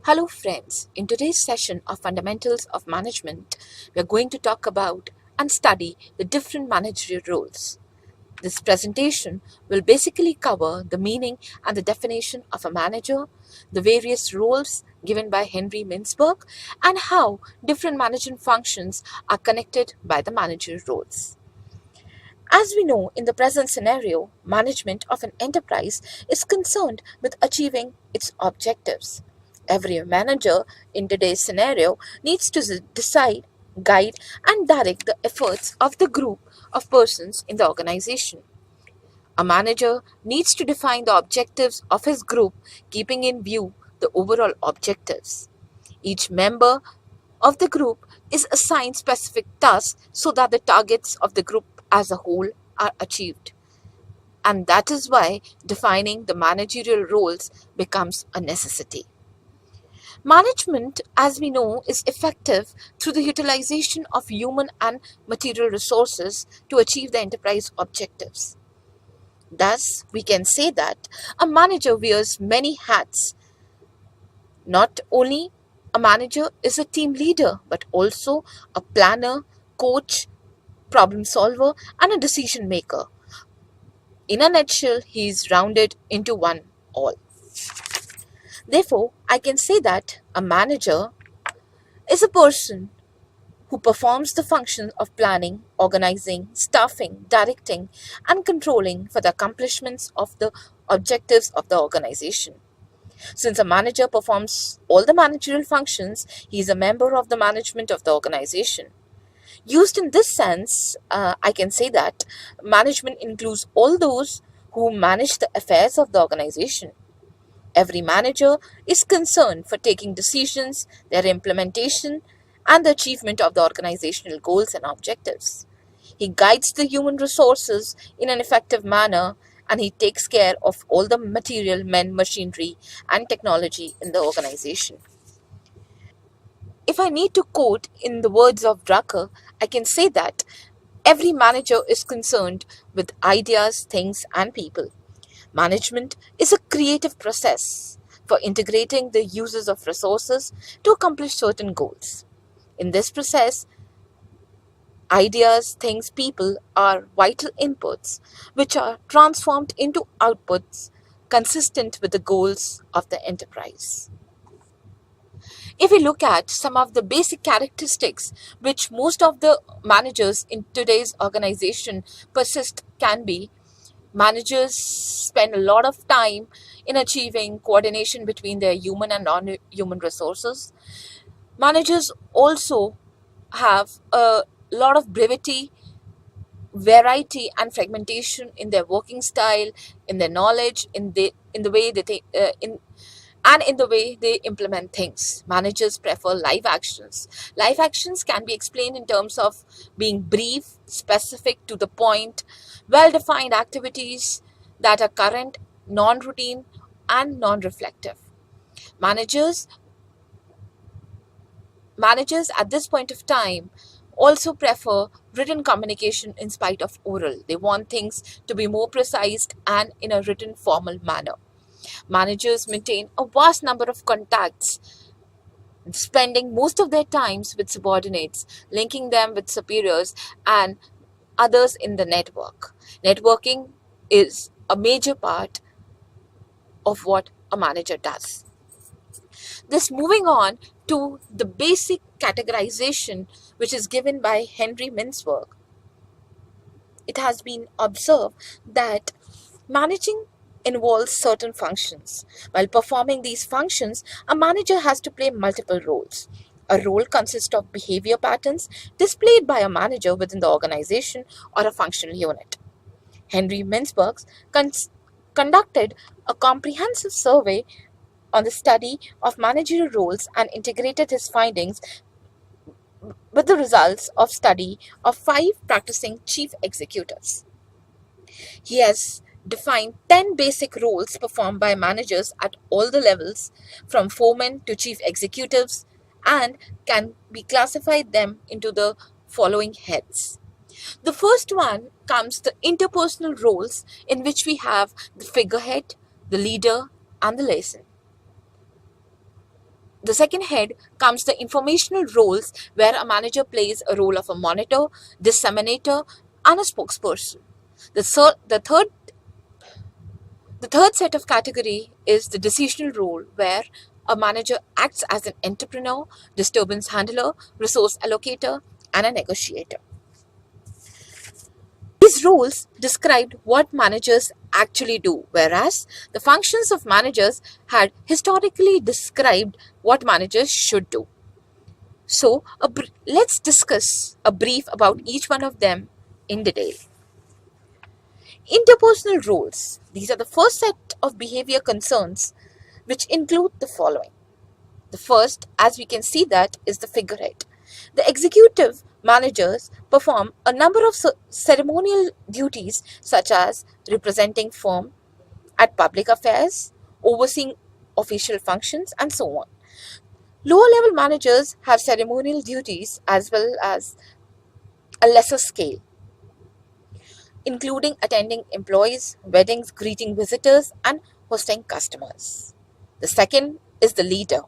Hello friends, in today's session of Fundamentals of Management, we are going to talk about and study the different managerial roles. This presentation will basically cover the meaning and the definition of a manager, the various roles given by Henry Mintzberg, and how different management functions are connected by the managerial roles. As we know, in the present scenario, management of an enterprise is concerned with achieving its objectives. Every manager in today's scenario needs to decide, guide, and direct the efforts of the group of persons in the organization. A manager needs to define the objectives of his group, keeping in view the overall objectives. Each member of the group is assigned specific tasks so that the targets of the group as a whole are achieved. And that is why defining the managerial roles becomes a necessity. Management, as we know, is effective through the utilization of human and material resources to achieve the enterprise objectives. Thus, we can say that a manager wears many hats. Not only a manager is a team leader, but also a planner, coach, problem solver, and a decision maker. In a nutshell, he is rounded into one all. Therefore, I can say that a manager is a person who performs the function of planning, organizing, staffing, directing, and controlling for the accomplishments of the objectives of the organization. Since a manager performs all the managerial functions, he is a member of the management of the organization. Used in this sense, I can say that management includes all those who manage the affairs of the organization. Every manager is concerned for taking decisions, their implementation, and the achievement of the organizational goals and objectives. He guides the human resources in an effective manner, and he takes care of all the material, men, machinery, and technology in the organization. If I need to quote in the words of Drucker, I can say that every manager is concerned with ideas, things, and people. Management is a creative process for integrating the uses of resources to accomplish certain goals. In this process, ideas, things, people are vital inputs which are transformed into outputs consistent with the goals of the enterprise. If we look at some of the basic characteristics which most of the managers in today's organization persist can be, managers spend a lot of time in achieving coordination between their human and non-human resources. Managers also have a lot of brevity, variety, and fragmentation in their working style, in their knowledge, in the way that in the way they implement things. Managers prefer live actions. Live actions can be explained in terms of being brief, specific, to the point, well-defined activities that are current, non-routine, and non-reflective. Managers at this point of time also prefer written communication in spite of oral. They want things to be more precise and in a written formal manner. Managers maintain a vast number of contacts, spending most of their times with subordinates, linking them with superiors and others in the network. Networking is a major part of what a manager does. This moving on to the basic categorization which is given by Henry Mintzberg. It has been observed that managing involves certain functions. While performing these functions, a manager has to play multiple roles. A role consists of behavior patterns displayed by a manager within the organization or a functional unit. Henry Mintzberg conducted a comprehensive survey on the study of managerial roles and integrated his findings with the results of study of 5 practicing chief executives. He has defined 10 basic roles performed by managers at all the levels, from foremen to chief executives, and can be classified them into the following heads. The first one comes the interpersonal roles, in which we have the figurehead, the leader, and the liaison. The second head comes the informational roles, where a manager plays a role of a monitor, disseminator, and a spokesperson. The, thir- the third the third set of category is the decisional role, where a manager acts as an entrepreneur, disturbance handler, resource allocator, and a negotiator. These roles described what managers actually do, whereas the functions of managers had historically described what managers should do. So, let's discuss a brief about each one of them in detail. Interpersonal roles. These are the first set of behavior concerns, which include the following. The first, as we can see that, is the figurehead. The executive managers perform a number of ceremonial duties such as representing firm at public affairs, overseeing official functions, and so on. Lower level managers have ceremonial duties as well as a lesser scale, including attending employees' weddings, greeting visitors, and hosting customers. The second is the leader.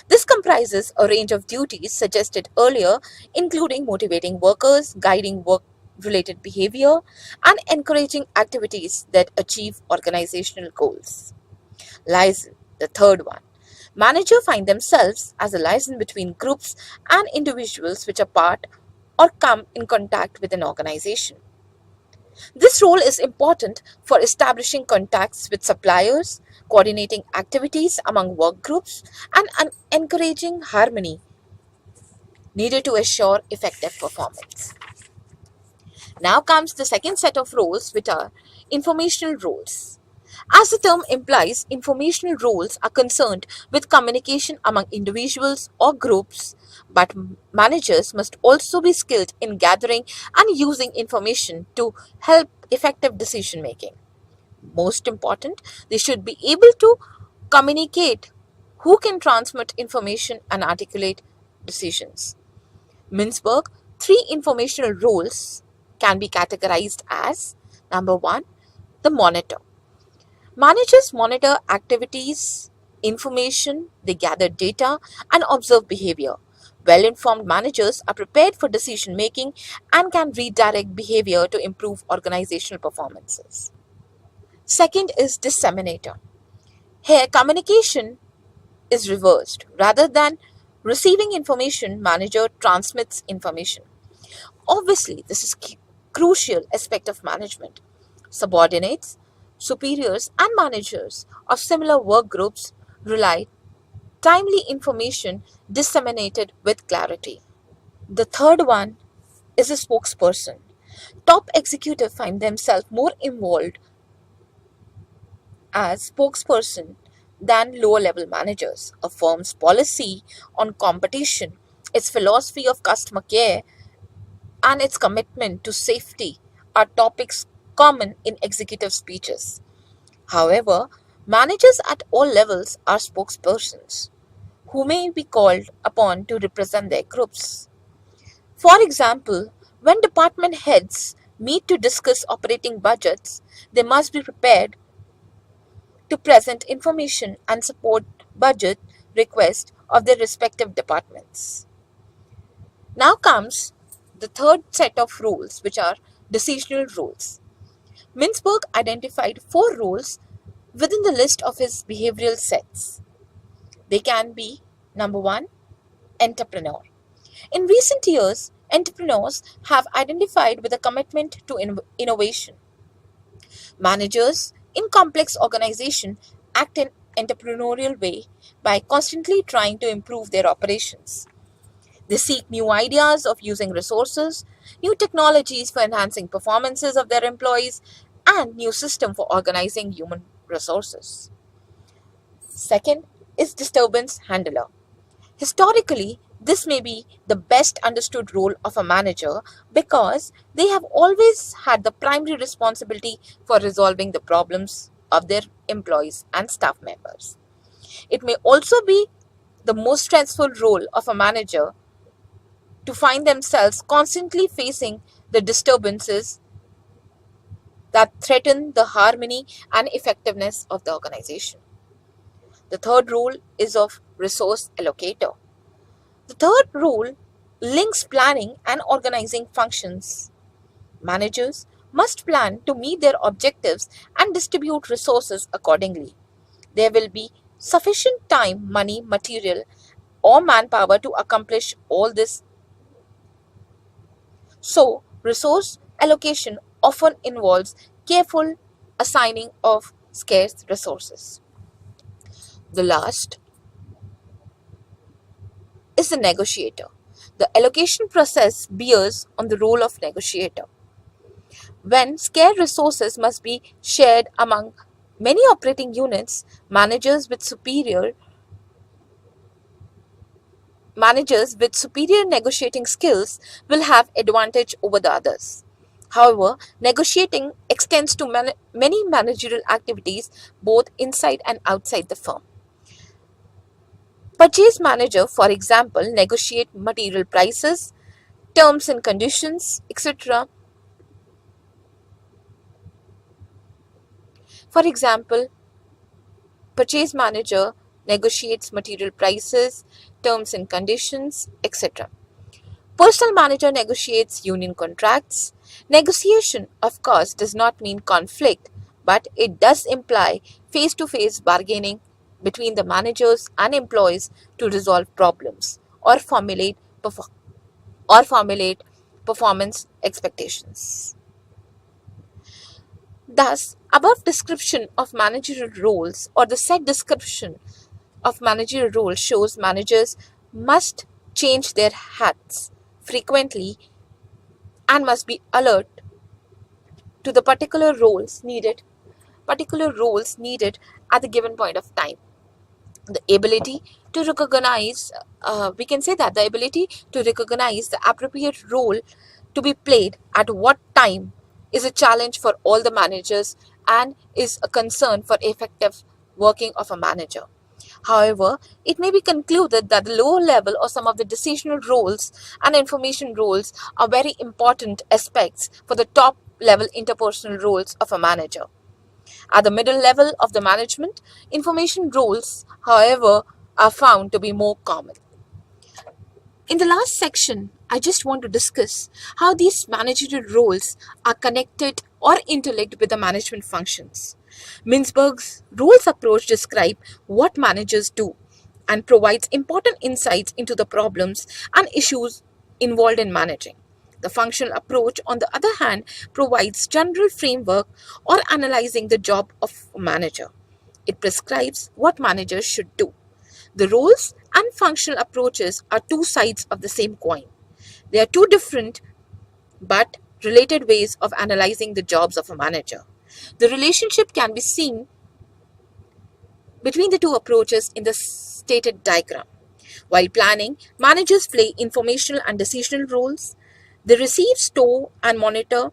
This comprises a range of duties suggested earlier, including motivating workers, guiding work-related behavior, and encouraging activities that achieve organizational goals. Liaison, the third one. Managers find themselves as a liaison between groups and individuals which are part or come in contact with an organization. This role is important for establishing contacts with suppliers, coordinating activities among work groups, and encouraging harmony needed to assure effective performance. Now comes the second set of roles, which are informational roles. As the term implies, informational roles are concerned with communication among individuals or groups, but managers must also be skilled in gathering and using information to help effective decision making. Most important, they should be able to communicate who can transmit information and articulate decisions. Mintzberg, three informational roles can be categorized as: number one, the monitor. Managers monitor activities, information, they gather data, and observe behavior. Well informed managers are prepared for decision making and can redirect behavior to improve organizational performances. Second is disseminator. Here, communication is reversed. Rather than receiving information, manager transmits information. Obviously, this is crucial aspect of management. Subordinates, superiors, and managers of similar work groups rely timely information disseminated with clarity. The third one is a spokesperson. Top executives find themselves more involved as spokesperson than lower level managers. A firm's policy on competition, its philosophy of customer care, and its commitment to safety are topics common in executive speeches. However, managers at all levels are spokespersons who may be called upon to represent their groups. For example, when department heads meet to discuss operating budgets, they must be prepared to present information and support budget requests of their respective departments. Now comes the third set of rules, which are decisional rules. Mintzberg identified four roles within the list of his behavioral sets. They can be: number one, entrepreneur. In recent years, entrepreneurs have identified with a commitment to innovation. Managers in complex organizations act in entrepreneurial way by constantly trying to improve their operations. They seek new ideas of using resources, new technologies for enhancing performances of their employees, and new system for organizing human resources. Second is disturbance handler. Historically, this may be the best understood role of a manager because they have always had the primary responsibility for resolving the problems of their employees and staff members. It may also be the most stressful role of a manager to find themselves constantly facing the disturbances that threaten the harmony and effectiveness of the organization. The third rule is of resource allocator. The third rule links planning and organizing functions. Managers must plan to meet their objectives and distribute resources accordingly. There will be sufficient time, money, material, or manpower to accomplish all this. So, resource allocation often involves careful assigning of scarce resources. The last is the negotiator. The allocation process bears on the role of negotiator. When scarce resources must be shared among many operating units, managers with superior negotiating skills will have advantage over the others. However, negotiating extends to many managerial activities both inside and outside the firm. Purchase manager, for example, negotiate material prices, terms and conditions, etc. For example, purchase manager negotiates material prices, terms and conditions, etc. Personnel manager negotiates union contracts. Negotiation, of course, does not mean conflict, but it does imply face-to-face bargaining between the managers and employees to resolve problems or formulate performance expectations. Thus, above description of managerial roles or the set description of managerial roles shows managers must change their hats frequently and must be alert to the particular roles needed at the given point of time. The ability to recognize, we can say that the ability to recognize the appropriate role to be played at what time is a challenge for all the managers and is a concern for effective working of a manager. However, it may be concluded that the lower level or some of the decisional roles and information roles are very important aspects for the top level interpersonal roles of a manager. At the middle level of the management, information roles, however, are found to be more common. In the last section, I just want to discuss how these managerial roles are connected or interlinked with the management functions. Mintzberg's rules approach describes what managers do and provides important insights into the problems and issues involved in managing. The functional approach, on the other hand, provides general framework or analyzing the job of a manager. It prescribes what managers should do. The roles and functional approaches are two sides of the same coin. They are two different but related ways of analyzing the jobs of a manager. The relationship can be seen between the two approaches in the stated diagram. While planning, managers play informational and decisional roles. They receive, store, and monitor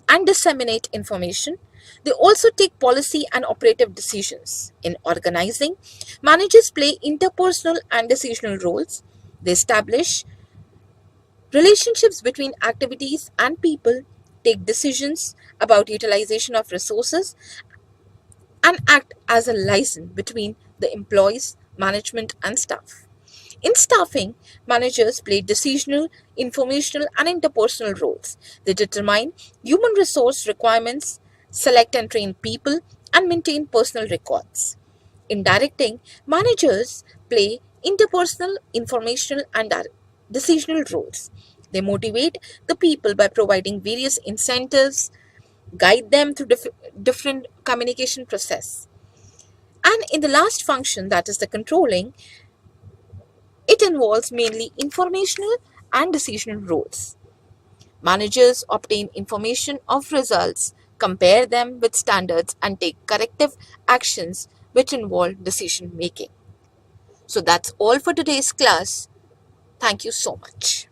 and disseminate information. They also take policy and operative decisions. In organizing, managers play interpersonal and decisional roles. They establish relationships between activities and people, take decisions about utilization of resources, and act as a liaison between the employees, management, and staff. In staffing, managers play decisional, informational, and interpersonal roles. They determine human resource requirements, select and train people, and maintain personal records. In directing, managers play interpersonal, informational, and decisional roles. They motivate the people by providing various incentives, guide them through different communication process. And in the last function, that is the controlling, it involves mainly informational and decisional roles. Managers obtain information of results, compare them with standards, and take corrective actions which involve decision making. So that's all for today's class. Thank you so much.